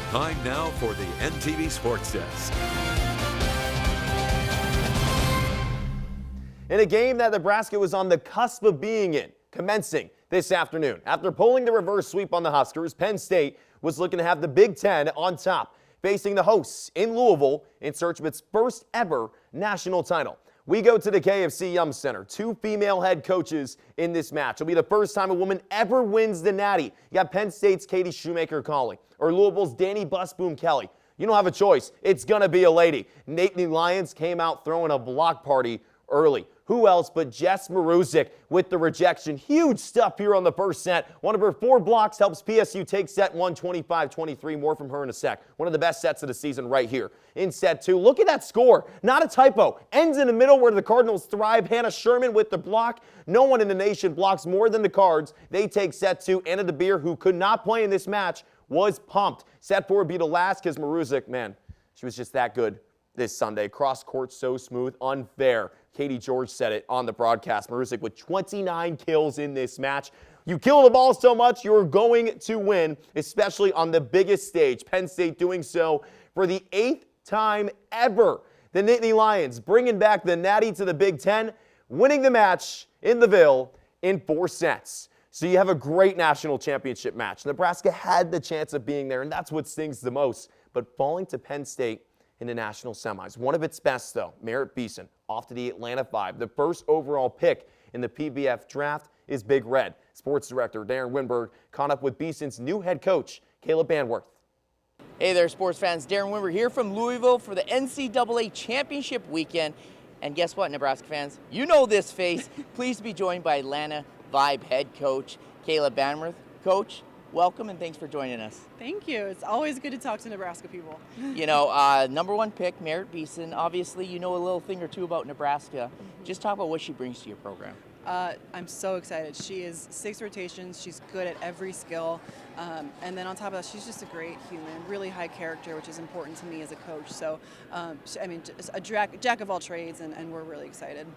Time now for the NTV Sports Desk. In a game that Nebraska was on the cusp of being in, commencing this afternoon. After pulling the reverse sweep on the Huskers, Penn State was looking to have the Big Ten on top, facing the hosts in Louisville in search of its first ever national title. We go to the KFC Yum Center. Two female head coaches in this match. It'll be the first time a woman ever wins the Natty. You got Penn State's Katie Shoemaker calling, or Louisville's Danny Busboom Kelly. You don't have a choice. It's going to be a lady. Nittany Lions came out throwing a block party early. Who else but Jess Maruzic with the rejection. Huge stuff here on the first set. One of her 4 blocks helps PSU take set 1, 25-23. More from her in a sec. One of the best sets of the season right here. In set 2, look at that score. Not a typo. Ends in the middle where the Cardinals thrive. Hannah Sherman with the block. No one in the nation blocks more than the Cards. They take set 2. Anna DeBeer, who could not play in this match, was pumped. Set 4 would be the last because Maruzic, man, she was just that good this Sunday. Cross court so smooth, unfair. Katie George said it on the broadcast. Maruzic with 29 kills in this match. You kill the ball so much, you're going to win, especially on the biggest stage. Penn State doing so for the 8th time ever. The Nittany Lions bringing back the Natty to the Big Ten, winning the match in the Ville in 4 sets. So you have a great national championship match. Nebraska had the chance of being there, and that's what stings the most. But falling to Penn State in the national semis. One of its best, though, Merritt Beeson, off to the Atlanta 5. The first overall pick in the PBF draft is Big Red. Sports director Darren Winberg caught up with Beeson's new head coach, Caleb Banworth. Hey there, sports fans. Darren Winberg here from Louisville for the NCAA Championship weekend. And guess what, Nebraska fans? You know this face. Pleased to be joined by Atlanta Vibe head coach, Caleb Banworth. Coach, welcome and thanks for joining us. Thank you. It's always good to talk to Nebraska people. You know, number 1 pick, Merritt Beeson. Obviously, you know a little thing or two about Nebraska. Just talk about what she brings to your program. I'm so excited. She is 6 rotations. She's good at every skill. And then on top of that, she's just a great human, really high character, which is important to me as a coach. So, just a jack of all trades, and we're really excited.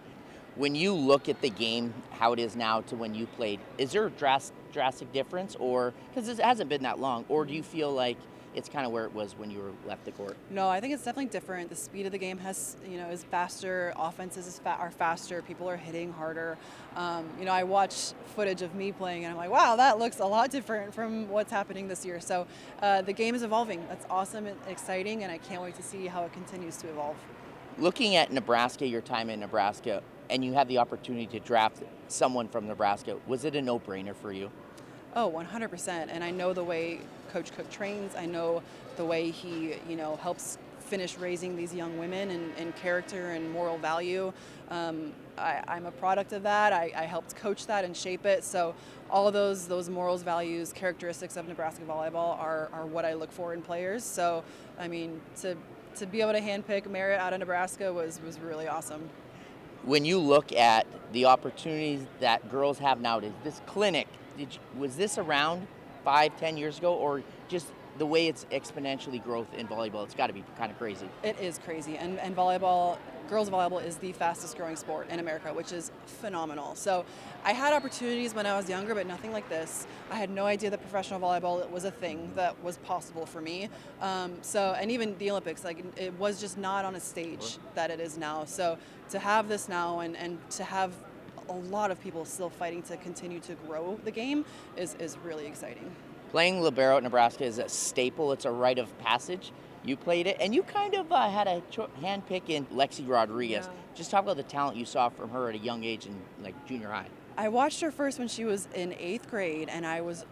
When you look at the game, how it is now to when you played, is there a drastic difference, or because it hasn't been that long, or do you feel like it's kind of where it was when you were left the court? No, I think it's definitely different. The speed of the game is faster. Offenses are faster. People are hitting harder. I watch footage of me playing, and I'm like, wow, that looks a lot different from what's happening this year. So the game is evolving. That's awesome and exciting, and I can't wait to see how it continues to evolve. Looking at Nebraska, your time in Nebraska, and you have the opportunity to draft someone from Nebraska, was it a no-brainer for you? Oh, 100%. And I know the way Coach Cook trains. I know the way he, helps finish raising these young women in character and moral value. I'm a product of that. I helped coach that and shape it. So all of those morals, values, characteristics of Nebraska volleyball are what I look for in players. So, to be able to handpick Merritt out of Nebraska was really awesome. When you look at the opportunities that girls have nowadays, this clinic, was this around 5-10 years ago, or just the way it's exponentially growth in volleyball? It's got to be kind of crazy. It is crazy, and girls volleyball is the fastest growing sport in America, which is phenomenal. So I had opportunities when I was younger, but nothing like this. I had no idea that professional volleyball was a thing that was possible for me. And even the Olympics, it was just not on a stage that it is now. So to have this now and to have a lot of people still fighting to continue to grow the game is really exciting. Playing libero at Nebraska is a staple. It's a rite of passage. You played it, and you kind of had a hand pick in Lexi Rodriguez. Yeah. Just talk about the talent you saw from her at a young age in junior high. I watched her first when she was in 8th grade, and I was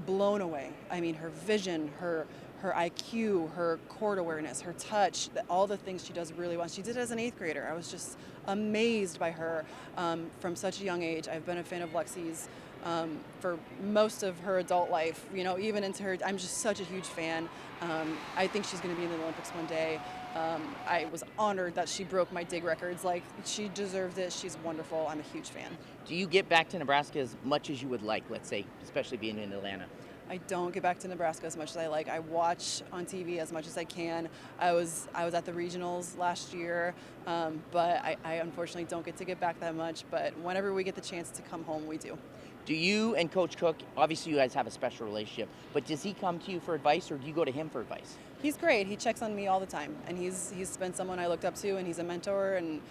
blown away. I mean, her vision, her IQ, her court awareness, her touch, all the things she does really well. She did it as an 8th grader. I was just amazed by her from such a young age. I've been a fan of Lexi's for most of her adult life, even into her. I'm just such a huge fan. I think she's going to be in the Olympics one day. I was honored that she broke my dig records. She deserved it. She's wonderful. I'm a huge fan. Do you get back to Nebraska as much as you would like, let's say, especially being in Atlanta? I don't get back to Nebraska as much as I like. I watch on TV as much as I can. I was at the regionals last year, but I unfortunately don't get to get back that much. But whenever we get the chance to come home, we do. Do you and Coach Cook, obviously you guys have a special relationship, but does he come to you for advice or do you go to him for advice? He's great. He checks on me all the time, and he's been someone I looked up to, and he's a mentor, and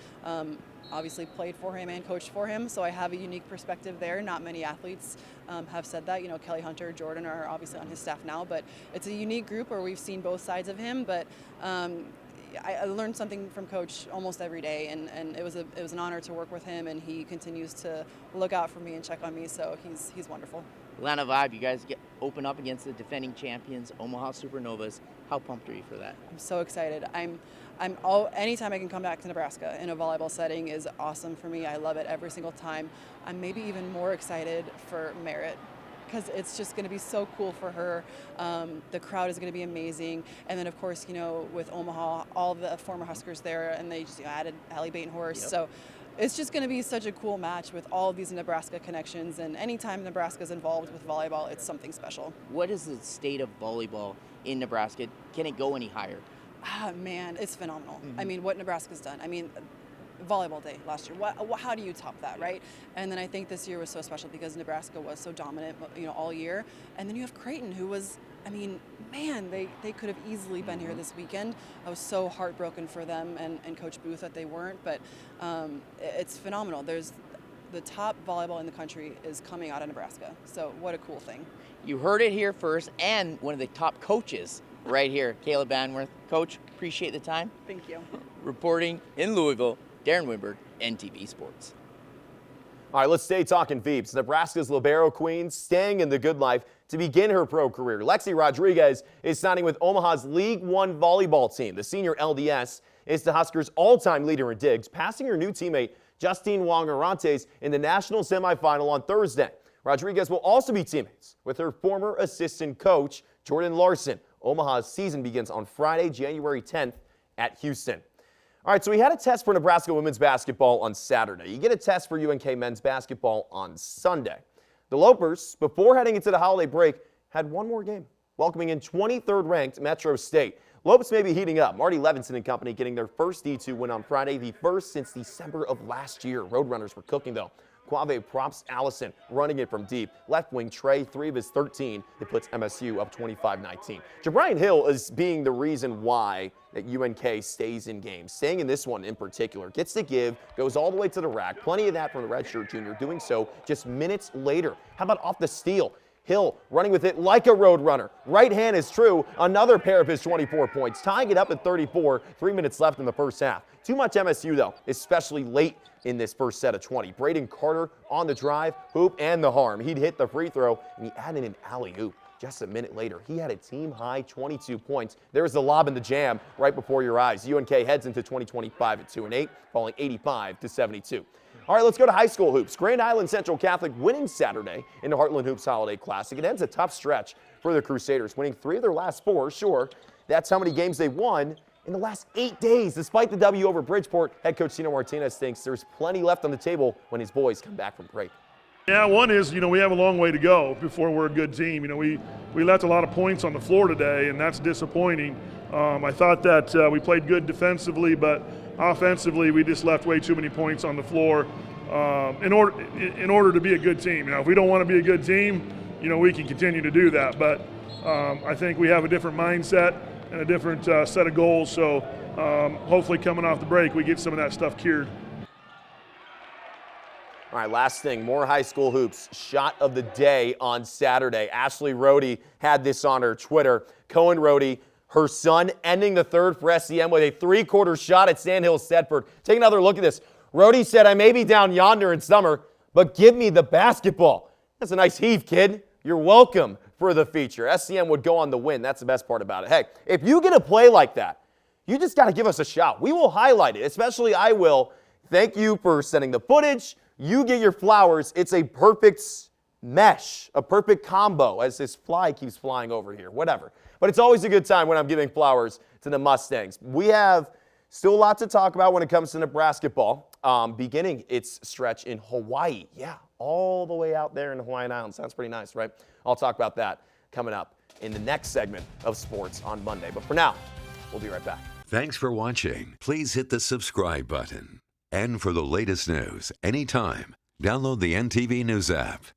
obviously played for him and coached for him, so I have a unique perspective there. Not many athletes have said that. You know, Kelly Hunter, Jordan are obviously on his staff now, but it's a unique group where we've seen both sides of him, but I learned something from Coach almost every day, and it was an honor to work with him, and he continues to look out for me and check on me, so he's wonderful. Atlanta Vibe, you guys open up against the defending champions, Omaha Supernovas. How pumped are you for that? I'm so excited. Anytime I can come back to Nebraska in a volleyball setting is awesome for me. I love it every single time. I'm maybe even more excited for Merritt, because it's just going to be so cool for her. The crowd is going to be amazing. And then, of course, you know, with Omaha, all the former Huskers there, and they just added Allie Batenhorst. Yep. So it's just going to be such a cool match with all of these Nebraska connections. And anytime Nebraska's involved with volleyball, it's something special. What is the state of volleyball in Nebraska? Can it go any higher? Man, it's phenomenal. I mean, what Nebraska's done. I mean, Volleyball Day last year. How do you top that, right? And then I think this year was so special because Nebraska was so dominant, you know, all year. And then you have Creighton, who was, I mean, man, they could have easily been here this weekend. I was so heartbroken for them and Coach Booth that they weren't, but it's phenomenal. There's the top volleyball in the country is coming out of Nebraska. So what a cool thing. You heard it here first, and one of the top coaches right here, Caleb Banworth. Coach, appreciate the time. Thank you. Reporting in Louisville, Darren Wimberg, NTV Sports. All right, let's stay talking Veeps. Nebraska's libero queen staying in the good life to begin her pro career. Lexi Rodriguez is signing with Omaha's League One volleyball team. The senior LDS is the Huskers' all-time leader in digs, passing her new teammate Justine Wong-Arantes in the national semifinal on Thursday. Rodriguez will also be teammates with her former assistant coach, Jordan Larson. Omaha's season begins on Friday, January 10th at Houston. All right, so we had a test for Nebraska women's basketball on Saturday. You get a test for UNK men's basketball on Sunday. The Lopers, before heading into the holiday break, had one more game, welcoming in 23rd ranked Metro State. Lopes may be heating up. Marty Levinson and company getting their first D2 win on Friday, the first since December of last year. Roadrunners were cooking, though. Quave props Allison, running it from deep. Left wing Trey, 3 of his 13. It puts MSU up 25-19. Jabrian Hill is being the reason why that UNK stays in games. Staying in this one in particular. Gets the give, goes all the way to the rack. Plenty of that from the redshirt junior, doing so just minutes later. How about off the steal? Hill running with it like a road runner. Right hand is true. Another pair of his 24 points, tying it up at 34. 3 minutes left in the first half. Too much MSU, though, especially late in this first set of 20. Braden Carter on the drive, hoop, and the harm. He'd hit the free throw, and he added an alley-oop. Just a minute later, he had a team-high 22 points. There's the lob and the jam right before your eyes. UNK heads into 2025 at 2-8, falling 85-72. All right, let's go to high school hoops. Grand Island Central Catholic winning Saturday in the Heartland Hoops Holiday Classic. It ends a tough stretch for the Crusaders, winning 3 of their last 4. Sure, that's how many games they won in the last 8 days. Despite the W over Bridgeport, head coach Tino Martinez thinks there's plenty left on the table when his boys come back from break. Yeah, one is, we have a long way to go before we're a good team. We left a lot of points on the floor today, and that's disappointing. I thought that we played good defensively, but offensively we just left way too many points on the floor in order to be a good team. If we don't want to be a good team, we can continue to do that. But I think we have a different mindset and a different set of goals. So hopefully coming off the break, we get some of that stuff cured. All right, last thing, more high school hoops. Shot of the day on Saturday. Ashley Rohde had this on her Twitter. Cohen Rohde, her son, ending the third for SCM with a 3-quarter shot at Sandhill Stedford. Take another look at this. Rohde said, "I may be down yonder in summer, but give me the basketball." That's a nice heave, kid. You're welcome for the feature. SCM would go on the win. That's the best part about it. Hey, if you get a play like that, you just got to give us a shout. We will highlight it, especially I will. Thank you for sending the footage. You get your flowers. It's a perfect mesh, a perfect combo as this fly keeps flying over here, whatever. But it's always a good time when I'm giving flowers to the Mustangs. We have still a lot to talk about when it comes to Nebraska ball, beginning its stretch in Hawaii. Yeah, all the way out there in the Hawaiian Islands. Sounds pretty nice, right? I'll talk about that coming up in the next segment of Sports on Monday. But for now, we'll be right back. Thanks for watching. Please hit the subscribe button. And for the latest news anytime, download the NTV News app.